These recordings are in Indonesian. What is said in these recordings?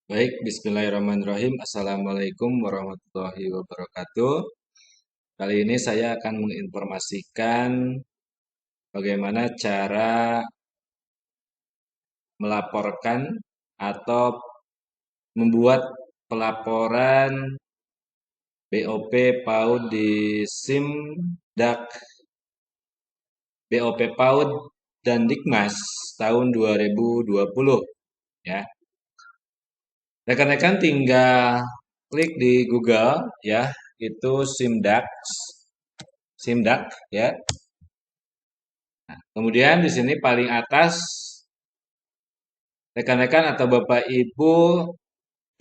Baik, bismillahirrahmanirrahim. Assalamualaikum warahmatullahi wabarakatuh. Kali ini saya akan menginformasikan bagaimana cara melaporkan atau membuat pelaporan BOP PAUD di SIMDAK BOP PAUD dan Dikmas tahun 2020 ya. Rekan-rekan tinggal klik di Google ya, itu SIMDAK ya. Kemudian di sini paling atas rekan-rekan atau Bapak Ibu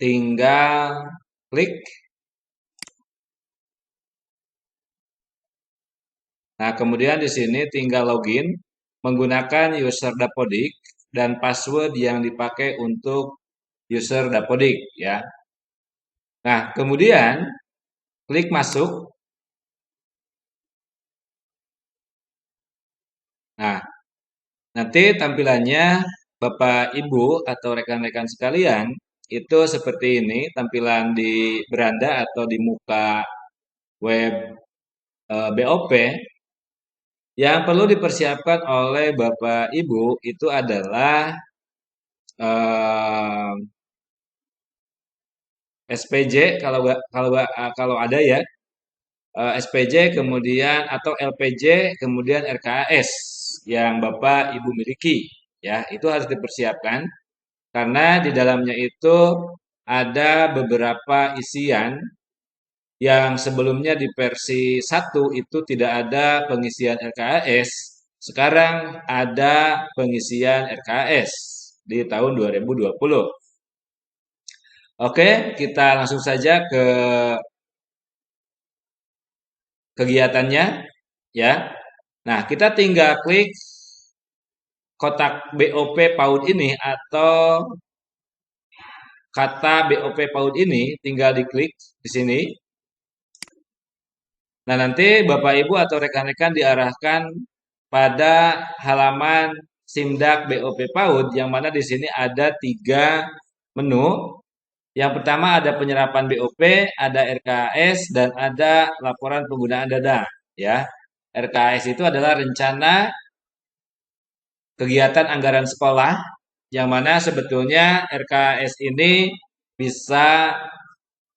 tinggal klik. Nah, kemudian di sini tinggal login menggunakan user Dapodik dan password yang dipakai untuk user Dapodik ya. Nah, kemudian klik masuk. Nah, nanti tampilannya Bapak Ibu atau rekan-rekan sekalian itu seperti ini tampilan di beranda atau di muka web BOP. Yang perlu dipersiapkan oleh Bapak Ibu itu adalah eh, SPJ kalau ada ya, SPJ kemudian atau LPJ kemudian RKAS yang Bapak Ibu miliki ya, itu harus dipersiapkan karena di dalamnya itu ada beberapa isian yang sebelumnya di versi 1 itu tidak ada pengisian RKAS, sekarang ada pengisian RKAS di tahun 2020. Oke, kita langsung saja ke kegiatannya ya. Nah, kita tinggal klik kotak BOP PAUD ini atau kata BOP PAUD ini tinggal diklik di sini. Nah, nanti Bapak Ibu atau rekan-rekan diarahkan pada halaman SIMDAK BOP PAUD yang mana di sini ada 3 menu. Yang pertama ada penyerapan BOP, ada RKAS dan ada laporan penggunaan dana ya. RKAS itu adalah rencana kegiatan anggaran sekolah yang mana sebetulnya RKAS ini bisa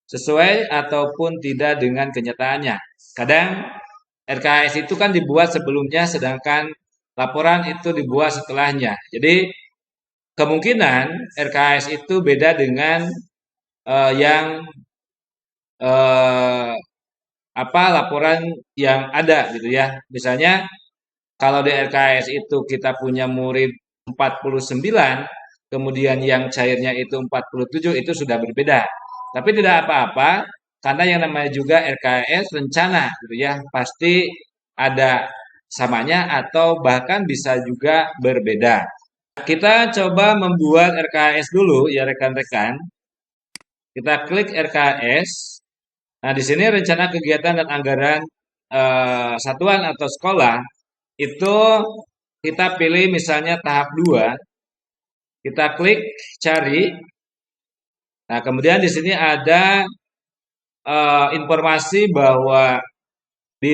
sesuai ataupun tidak dengan kenyataannya. Kadang RKS itu kan dibuat sebelumnya, sedangkan laporan itu dibuat setelahnya. Jadi kemungkinan RKS itu beda dengan yang eh, apa laporan yang ada gitu ya. Misalnya kalau di RKS itu kita punya murid 49, kemudian yang cairnya itu 47 itu sudah berbeda. Tapi tidak apa-apa karena yang namanya juga RKS rencana gitu ya, pasti ada samanya atau bahkan bisa juga berbeda. Kita coba membuat RKS dulu ya rekan-rekan. Kita klik RKS. Nah, di sini rencana kegiatan dan anggaran satuan atau sekolah itu kita pilih misalnya tahap 2, kita klik cari. Nah, kemudian di sini ada informasi bahwa di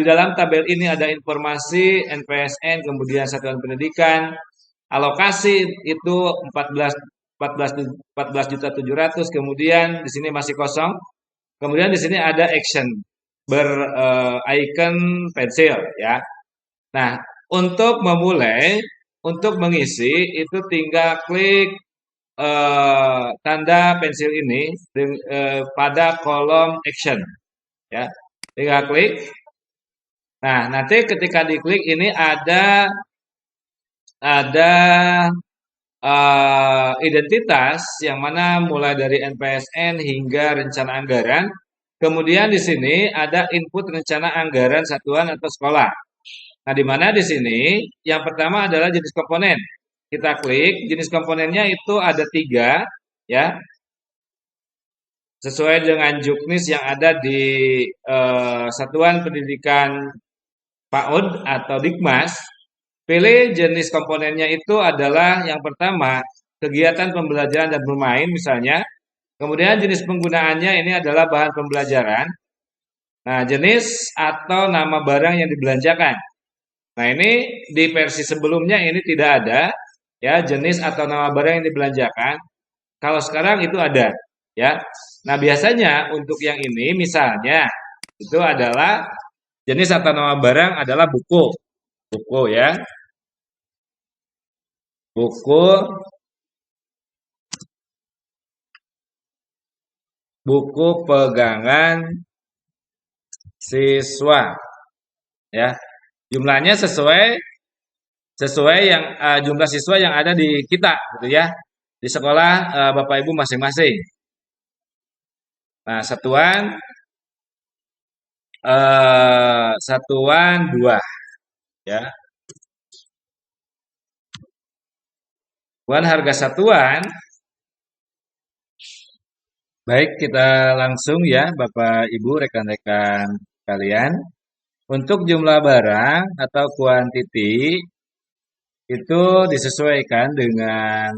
dalam tabel ini ada informasi NPSN, kemudian satuan pendidikan, alokasi itu 14 juta 700, kemudian di sini masih kosong. Kemudian di sini ada action icon pensil ya. Nah, untuk memulai, untuk mengisi itu tinggal klik tanda pensil ini pada kolom action ya. Tinggal klik. Nah, nanti ketika diklik ini ada identitas yang mana mulai dari NPSN hingga rencana anggaran. Kemudian di sini ada input rencana anggaran satuan atau sekolah. Nah, di mana di sini yang pertama adalah jenis komponen. Kita klik, jenis komponennya itu ada 3 ya. Sesuai dengan juknis yang ada di Satuan Pendidikan PAUD atau Dikmas, pilih jenis komponennya itu adalah yang pertama kegiatan pembelajaran dan bermain misalnya. Kemudian jenis penggunaannya ini adalah bahan pembelajaran. Nah, jenis atau nama barang yang dibelanjakan. Nah, ini di versi sebelumnya ini tidak ada ya jenis atau nama barang yang dibelanjakan. Kalau sekarang itu ada ya. Nah, biasanya untuk yang ini misalnya itu adalah jenis atau nama barang adalah buku. Buku ya. Buku buku pegangan siswa ya. Jumlahnya sesuai sesuai yang jumlah siswa yang ada di kita gitu ya. Di sekolah Bapak Ibu masing-masing. Nah, satuan 2 ya. Bukan harga satuan. Baik, kita langsung ya Bapak Ibu rekan-rekan kalian. Untuk jumlah barang atau kuantiti itu disesuaikan dengan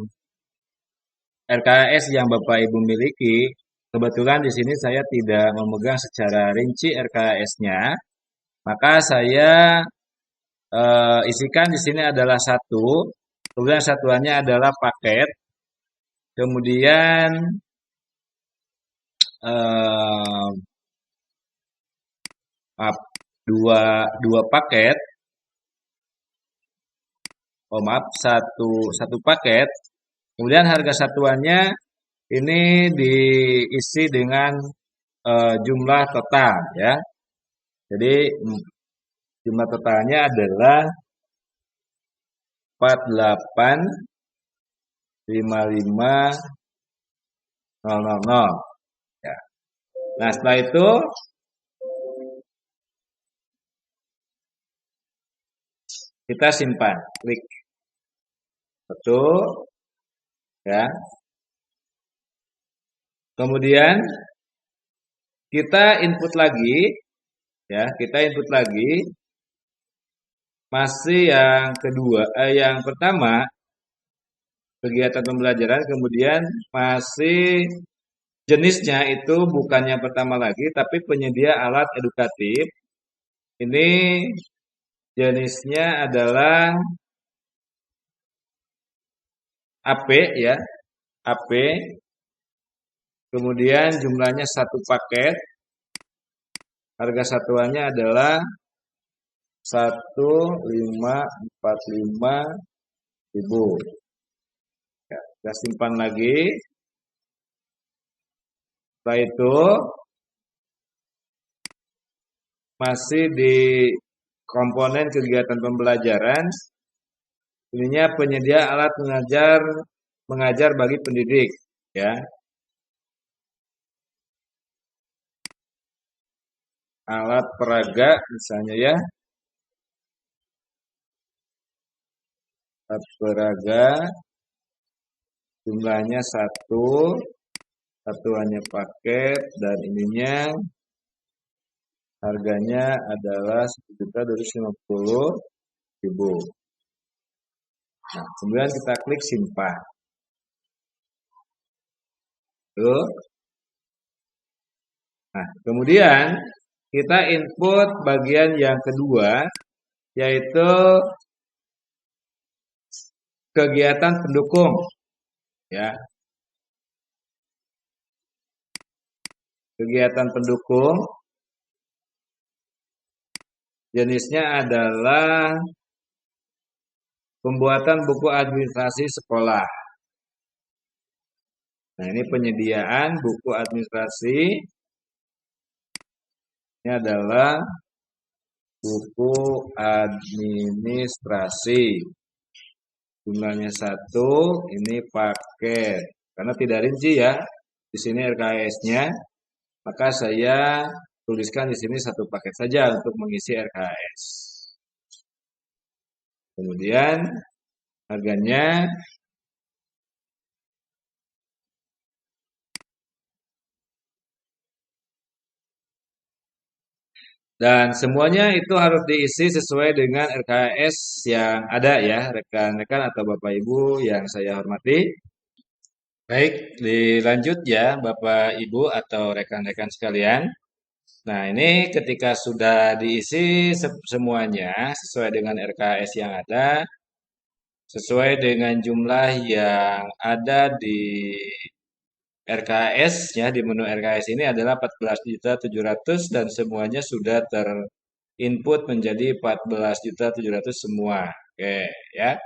RKS yang Bapak Ibu miliki. Kebetulan di sini saya tidak memegang secara rinci RKS-nya, maka saya isikan di sini adalah satu, kemudian satuannya adalah paket, kemudian eh, maaf, dua paket, oh maaf satu paket, kemudian harga satuannya ini diisi dengan jumlah total ya. Jadi jumlah totalnya adalah 4855000 ya. Nah, setelah itu kita simpan, klik betul ya. Kemudian kita input lagi ya, kita input lagi masih yang pertama kegiatan pembelajaran, kemudian masih jenisnya itu bukan yang pertama lagi tapi penyedia alat edukatif. Ini jenisnya adalah AP ya, AP. Kemudian jumlahnya satu paket. Harga satuannya adalah 1.545.000. Ya, kita simpan lagi. Setelah itu masih di komponen kegiatan pembelajaran. Ininya penyedia alat mengajar bagi pendidik ya. Alat peraga misalnya ya. Alat peraga jumlahnya satu, satuannya paket dan ininya harganya adalah 1.250.000. Nah, kemudian kita klik simpan. Tuh. Nah, kemudian kita input bagian yang kedua, yaitu kegiatan pendukung. Ya. Kegiatan pendukung jenisnya adalah pembuatan buku administrasi sekolah. Nah, ini penyediaan buku administrasi. Ini adalah buku administrasi. Jumlahnya satu, ini paket. Karena tidak rinci ya, di sini RKS-nya, maka saya tuliskan di sini satu paket saja untuk mengisi RKS. Kemudian harganya dan semuanya itu harus diisi sesuai dengan RKS yang ada ya, rekan-rekan atau Bapak Ibu yang saya hormati. Baik, dilanjut ya Bapak Ibu atau rekan-rekan sekalian. Nah, ini ketika sudah diisi semuanya sesuai dengan RKS yang ada, sesuai dengan jumlah yang ada di RKS ya, di menu RKS ini adalah 14.700.000 dan semuanya sudah terinput menjadi 14.700.000 semua. Oke, ya.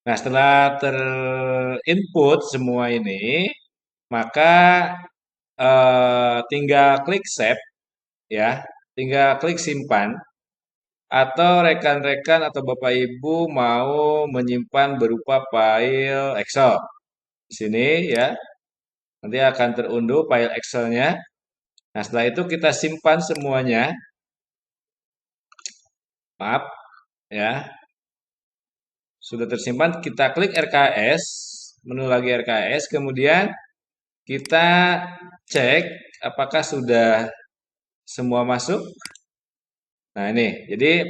Nah, setelah terinput semua ini, maka tinggal klik save ya, tinggal klik simpan atau rekan-rekan atau Bapak Ibu mau menyimpan berupa file Excel. Di sini ya, nanti akan terunduh file Excelnya. Nah, setelah itu kita simpan semuanya. Maaf ya, sudah tersimpan, kita klik RKS, menu lagi RKS, kemudian kita cek apakah sudah semua masuk. Nah, ini. Jadi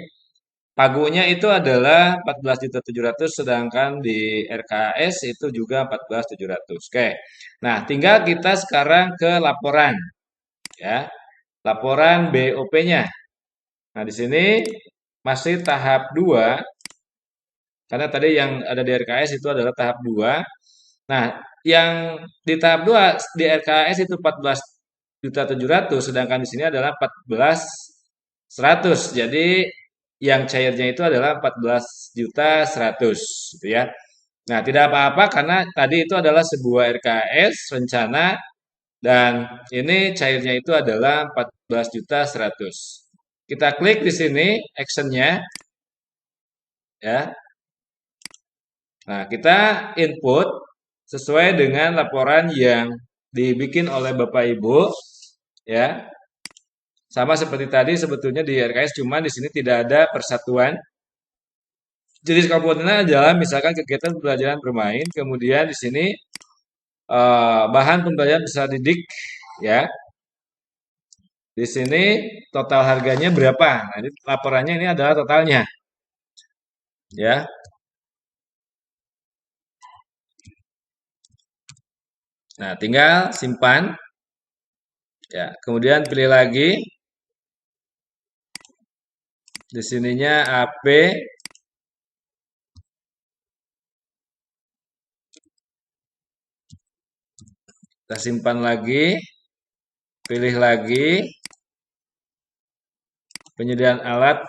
pagunya itu adalah 14.700.000 sedangkan di RKS itu juga 14.700. Oke. Nah, tinggal kita sekarang ke laporan ya. Laporan BOP-nya. Nah, di sini masih tahap 2 karena tadi yang ada di RKS itu adalah tahap 2. Nah, yang di tahap 2 di RKS itu 14.700.000 sedangkan di sini adalah 14.100. Jadi yang cairnya itu adalah 14.100 gitu ya. Nah, tidak apa-apa karena tadi itu adalah sebuah RKS rencana dan ini cairnya itu adalah 14.100. Kita klik di sini actionnya ya. Nah, kita input sesuai dengan laporan yang dibikin oleh Bapak Ibu ya. Sama seperti tadi sebetulnya di RKS cuma di sini tidak ada persatuan. Jenis komponennya adalah misalkan kegiatan pembelajaran bermain, kemudian di sini bahan pembelajaran bisa didik ya. Di sini total harganya berapa? Nah, ini laporannya ini adalah totalnya ya. Nah, tinggal simpan ya. Kemudian pilih lagi. Di sininya AP. Kita simpan lagi. Pilih lagi penyediaan alat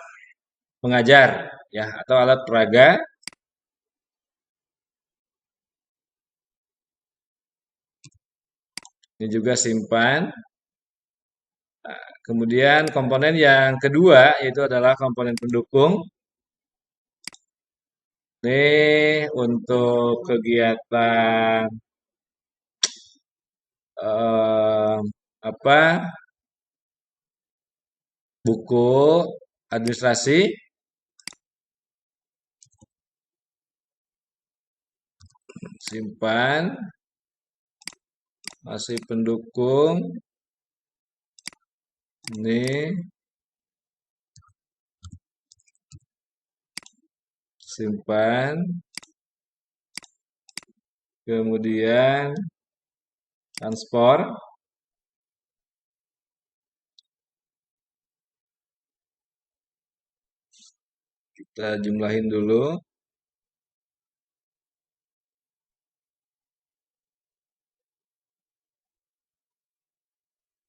mengajar ya atau alat peraga. Ini juga simpan. Kemudian komponen yang kedua yaitu adalah komponen pendukung. Ini untuk kegiatan eh, apa? Buku administrasi. Simpan. Masih pendukung. Ini simpan. Kemudian transport. Kita jumlahin dulu.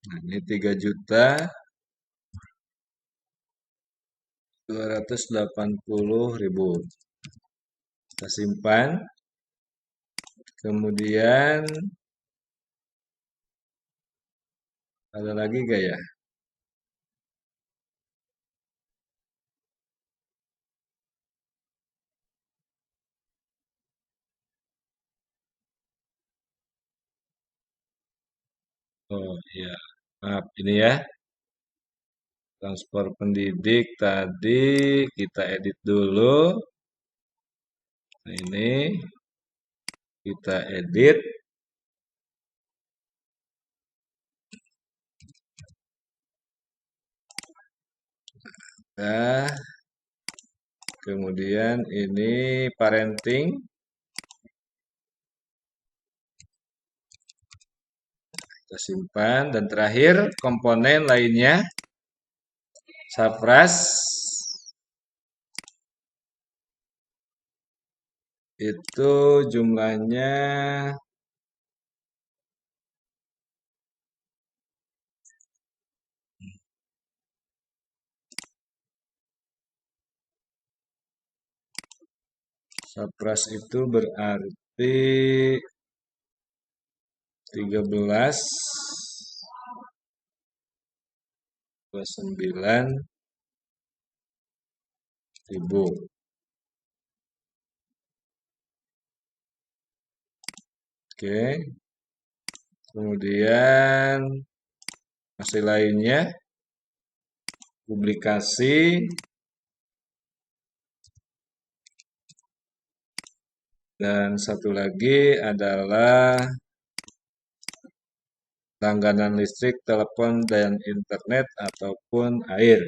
Nah, ini 3.280.000. Kita simpan. Kemudian ada lagi gak ya? Oh iya, maaf ini ya. Transport pendidik tadi kita edit dulu. Nah, ini kita edit. Nah, kemudian ini parenting. Kita simpan dan terakhir komponen lainnya Sapras itu jumlahnya Sapras itu berarti 13,29 ribu. Oke, kemudian hasil lainnya publikasi dan satu lagi adalah langganan listrik, telepon, dan internet ataupun air,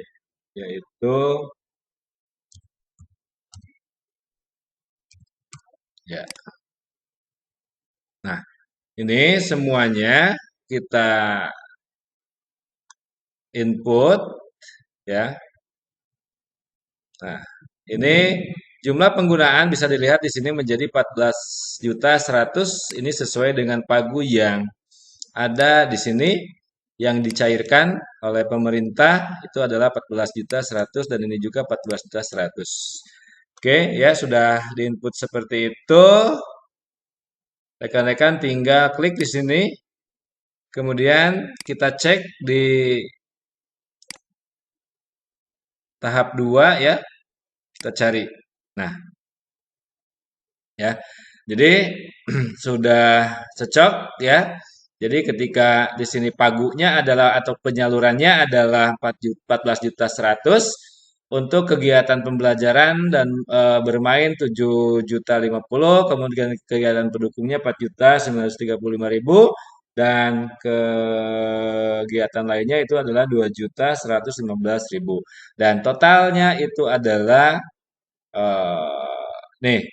yaitu ya. Nah, ini semuanya kita input ya. Nah, ini jumlah penggunaan bisa dilihat di sini menjadi 14.100.000. Ini sesuai dengan pagu yang ada di sini yang dicairkan oleh pemerintah itu adalah 14.100.000 dan ini juga 14.100.000. Oke, ya sudah diinput seperti itu. Rekan-rekan tinggal klik di sini. Kemudian kita cek di tahap 2 ya. Kita cari. Nah, ya. Jadi sudah cocok ya. Jadi ketika di sini pagunya adalah atau penyalurannya adalah 14.100.000 untuk kegiatan pembelajaran dan bermain 7.050.000, kemudian kegiatan pendukungnya 4.935.000 dan kegiatan lainnya itu adalah 2.115.000 dan totalnya itu adalah nih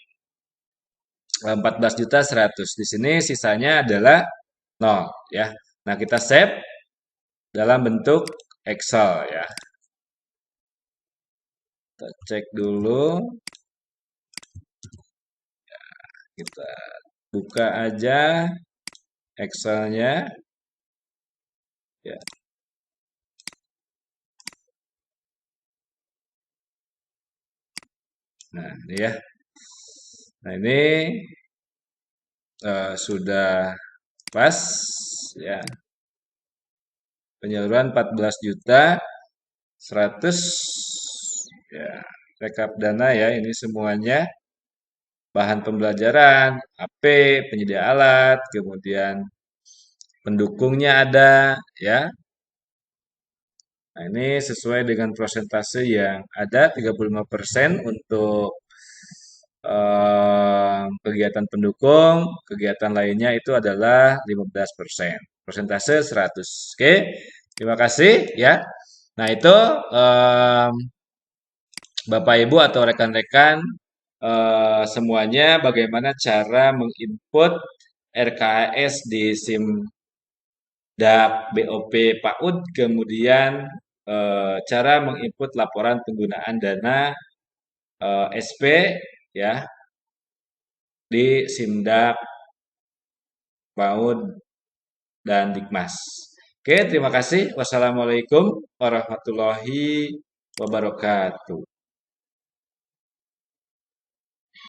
14.100. Di sini sisanya adalah 0 ya. Nah, kita save dalam bentuk Excel ya. Kita cek dulu. Kita buka aja Excelnya ya. Nah, ini ya. Nah, ini sudah pas ya. Penyaluran 14.100.000 ya. Rekap dana ya, ini semuanya bahan pembelajaran, HP, penyedia alat, kemudian pendukungnya ada ya. Nah, ini sesuai dengan persentase yang ada 35% untuk kegiatan pendukung, kegiatan lainnya itu adalah 15%. Persentase 100. Oke, terima kasih ya. Nah, itu Bapak Ibu atau rekan-rekan semuanya bagaimana cara menginput RKAS di SIM DAP BOP PAUD, kemudian cara menginput laporan penggunaan dana SP ya di SIMDAP PAUD dan Dikmas. Oke, terima kasih. Wassalamualaikum warahmatullahi wabarakatuh.